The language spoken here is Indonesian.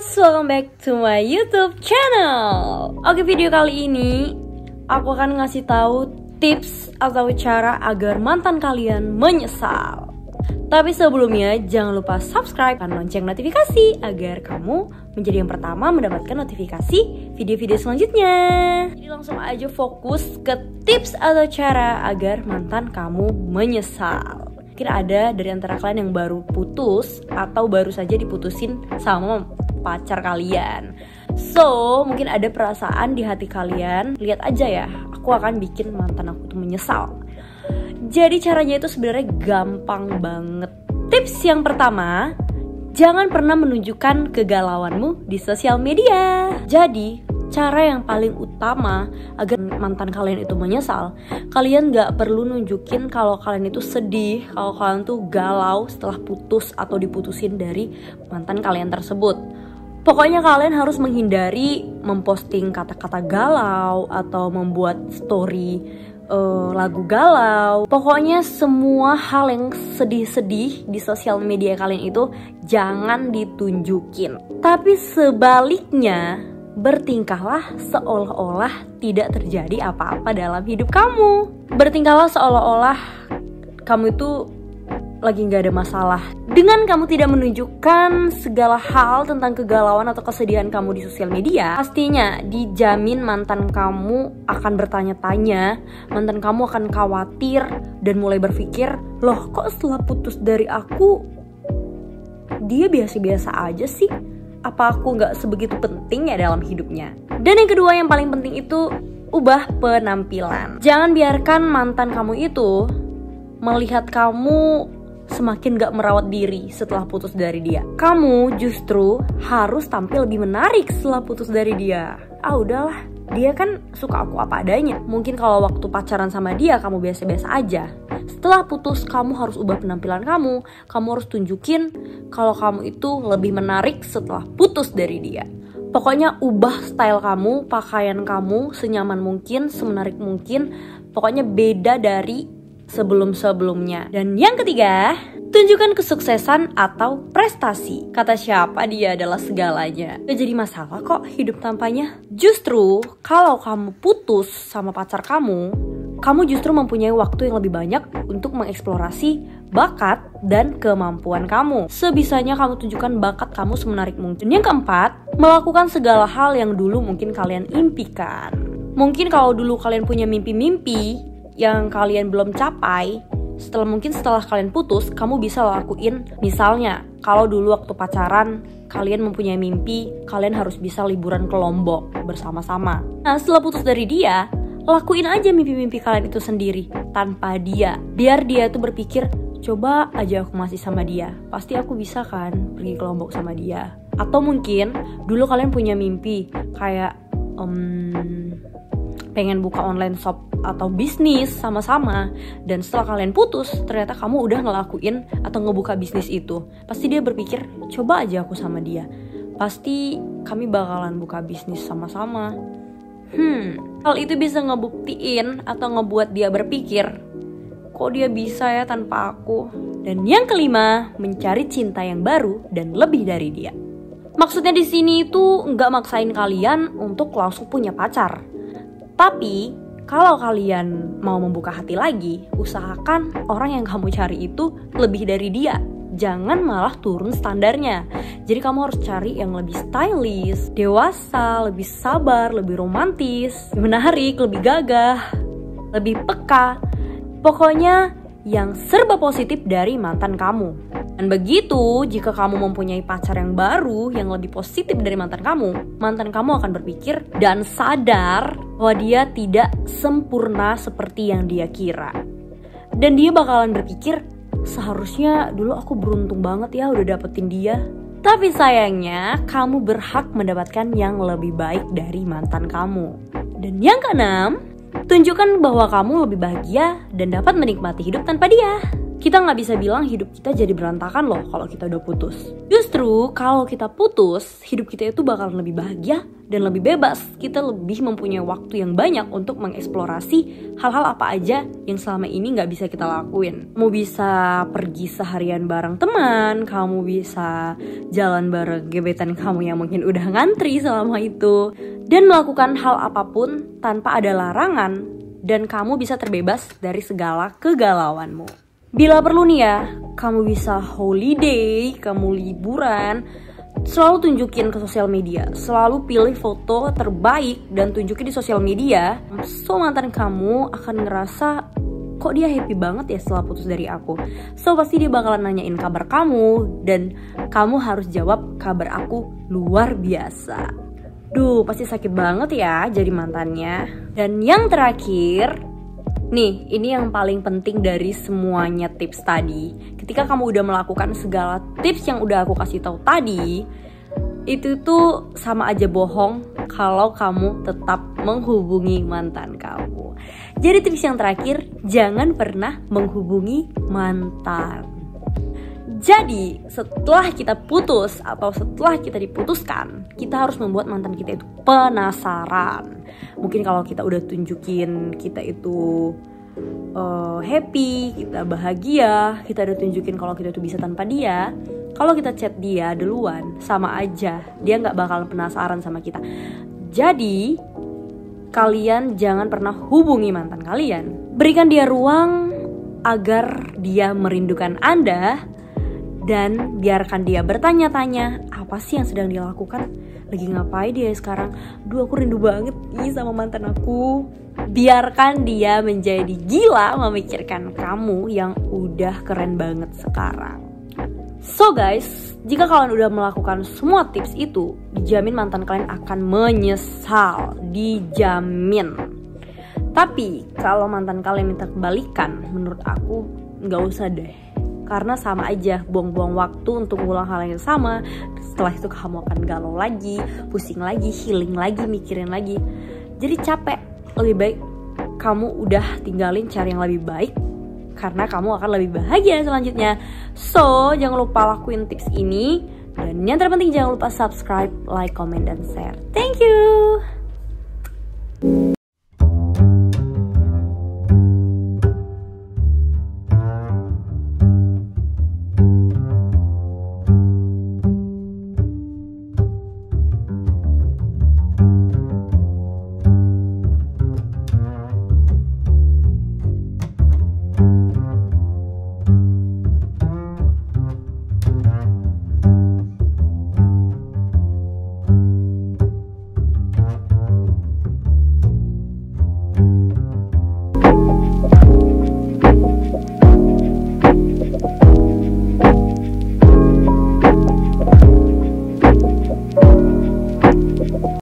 guys, welcome back to my YouTube channel. Oke, video kali ini aku akan ngasih tahu tips atau cara agar mantan kalian menyesal. Tapi sebelumnya jangan lupa subscribe dan lonceng notifikasi agar kamu menjadi yang pertama mendapatkan notifikasi video-video selanjutnya. Jadi langsung aja fokus ke tips atau cara agar mantan kamu menyesal. Mungkin ada dari antara kalian yang baru putus atau baru saja diputusin sama pacar kalian. So, mungkin ada perasaan di hati kalian. Lihat aja ya, aku akan bikin mantan aku tuh menyesal. Jadi caranya itu sebenarnya gampang banget. Tips yang pertama, jangan pernah menunjukkan kegalauanmu di sosial media. Jadi cara yang paling utama agar mantan kalian itu menyesal, kalian gak perlu nunjukin kalau kalian itu sedih, kalau kalian tuh galau setelah putus atau diputusin dari mantan kalian tersebut. Pokoknya kalian harus menghindari memposting kata-kata galau atau membuat story lagu galau. Pokoknya semua hal yang sedih-sedih di sosial media kalian itu jangan ditunjukin. Tapi sebaliknya, bertingkahlah seolah-olah tidak terjadi apa-apa dalam hidup kamu. Bertingkahlah seolah-olah kamu itu lagi gak ada masalah. Dengan kamu tidak menunjukkan segala hal tentang kegalauan atau kesedihan kamu di sosial media, pastinya dijamin mantan kamu akan bertanya-tanya, mantan kamu akan khawatir dan mulai berpikir, loh kok setelah putus dari aku dia biasa-biasa aja sih? Apa aku gak sebegitu penting ya dalam hidupnya? Dan yang kedua yang paling penting itu, ubah penampilan. Jangan biarkan mantan kamu itu melihat kamu semakin gak merawat diri setelah putus dari dia. Kamu justru harus tampil lebih menarik setelah putus dari dia. Udahlah, dia kan suka aku apa adanya. Mungkin kalau waktu pacaran sama dia kamu biasa-biasa aja. Setelah putus kamu harus ubah penampilan kamu. Kamu harus tunjukin kalau kamu itu lebih menarik setelah putus dari dia. Pokoknya ubah style kamu, pakaian kamu senyaman mungkin, semenarik mungkin. Pokoknya beda dari sebelum-sebelumnya. Dan yang ketiga, tunjukkan kesuksesan atau prestasi. Kata siapa dia adalah segalanya. Gak jadi masalah kok hidup tanpanya. Justru kalau kamu putus sama pacar kamu justru mempunyai waktu yang lebih banyak untuk mengeksplorasi bakat dan kemampuan kamu. Sebisanya kamu tunjukkan bakat kamu semenarik mungkin. Yang keempat, melakukan segala hal yang dulu mungkin kalian impikan. Mungkin kalau dulu kalian punya mimpi-mimpi yang kalian belum capai, setelah kalian putus, kamu bisa lakuin. Misalnya, kalau dulu waktu pacaran kalian mempunyai mimpi, kalian harus bisa liburan ke Lombok bersama-sama. Nah, setelah putus dari dia, lakuin aja mimpi-mimpi kalian itu sendiri tanpa dia. Biar dia tuh berpikir, coba aja aku masih sama dia, pasti aku bisa kan pergi ke Lombok sama dia. Atau mungkin dulu kalian punya mimpi kayak pengen buka online shop atau bisnis sama-sama, dan setelah kalian putus ternyata kamu udah ngelakuin atau ngebuka bisnis itu. Pasti dia berpikir, coba aja aku sama dia, pasti kami bakalan buka bisnis sama-sama. Hal itu bisa ngebuktiin atau ngebuat dia berpikir, kok dia bisa ya tanpa aku. Dan yang kelima, mencari cinta yang baru dan lebih dari dia. Maksudnya di sini itu nggak maksain kalian untuk langsung punya pacar. Tapi kalau kalian mau membuka hati lagi, usahakan orang yang kamu cari itu lebih dari dia. Jangan malah turun standarnya. Jadi kamu harus cari yang lebih stylish, dewasa, lebih sabar, lebih romantis, lebih menarik, lebih gagah, lebih peka. Pokoknya yang serba positif dari mantan kamu. Dan begitu, jika kamu mempunyai pacar yang baru yang lebih positif dari mantan kamu akan berpikir dan sadar bahwa dia tidak sempurna seperti yang dia kira. Dan dia bakalan berpikir, seharusnya dulu aku beruntung banget ya udah dapetin dia. Tapi sayangnya, kamu berhak mendapatkan yang lebih baik dari mantan kamu. Dan yang keenam, tunjukkan bahwa kamu lebih bahagia dan dapat menikmati hidup tanpa dia. Kita nggak bisa bilang hidup kita jadi berantakan loh kalau kita udah putus. Justru kalau kita putus, hidup kita itu bakalan lebih bahagia dan lebih bebas. Kita lebih mempunyai waktu yang banyak untuk mengeksplorasi hal-hal apa aja yang selama ini nggak bisa kita lakuin. Kamu bisa pergi seharian bareng teman, kamu bisa jalan bareng gebetan kamu yang mungkin udah ngantri selama itu, dan melakukan hal apapun tanpa ada larangan, dan kamu bisa terbebas dari segala kegalauanmu. Bila perlu nih ya, kamu bisa holiday, kamu liburan, selalu tunjukin ke sosial media, selalu pilih foto terbaik dan tunjukin di sosial media. So mantan kamu akan ngerasa, kok dia happy banget ya setelah putus dari aku. So pasti dia bakalan nanyain kabar kamu, dan kamu harus jawab, kabar aku luar biasa. Duh, pasti sakit banget ya jadi mantannya. Dan yang terakhir, nih, ini yang paling penting dari semuanya tips tadi. Ketika kamu udah melakukan segala tips yang udah aku kasih tahu tadi, itu tuh sama aja bohong kalau kamu tetap menghubungi mantan kamu. Jadi tips yang terakhir, jangan pernah menghubungi mantan. Jadi setelah kita putus atau setelah kita diputuskan, kita harus membuat mantan kita itu penasaran. Mungkin kalau kita udah tunjukin kita itu happy, kita bahagia, kita udah tunjukin kalau kita tuh bisa tanpa dia, kalau kita chat dia duluan, sama aja dia gak bakalan penasaran sama kita. Jadi kalian jangan pernah hubungi mantan kalian. Berikan dia ruang agar dia merindukan Anda, dan biarkan dia bertanya-tanya apa sih yang sedang dia lakukan, lagi ngapain dia sekarang. Duh, aku rindu banget nih sama mantan aku. Biarkan dia menjadi gila memikirkan kamu yang udah keren banget sekarang. So guys, jika kalian udah melakukan semua tips itu, dijamin mantan kalian akan menyesal, dijamin. Tapi kalau mantan kalian minta kebalikan, menurut aku gak usah deh. Karena sama aja, buang-buang waktu untuk ngulang hal yang sama. Setelah itu kamu akan galau lagi, pusing lagi, healing lagi, mikirin lagi. Jadi capek. Lebih baik kamu udah tinggalin cari yang lebih baik, karena kamu akan lebih bahagia selanjutnya. So, jangan lupa lakuin tips ini. Dan yang terpenting jangan lupa subscribe, like, comment, dan share. Thank you.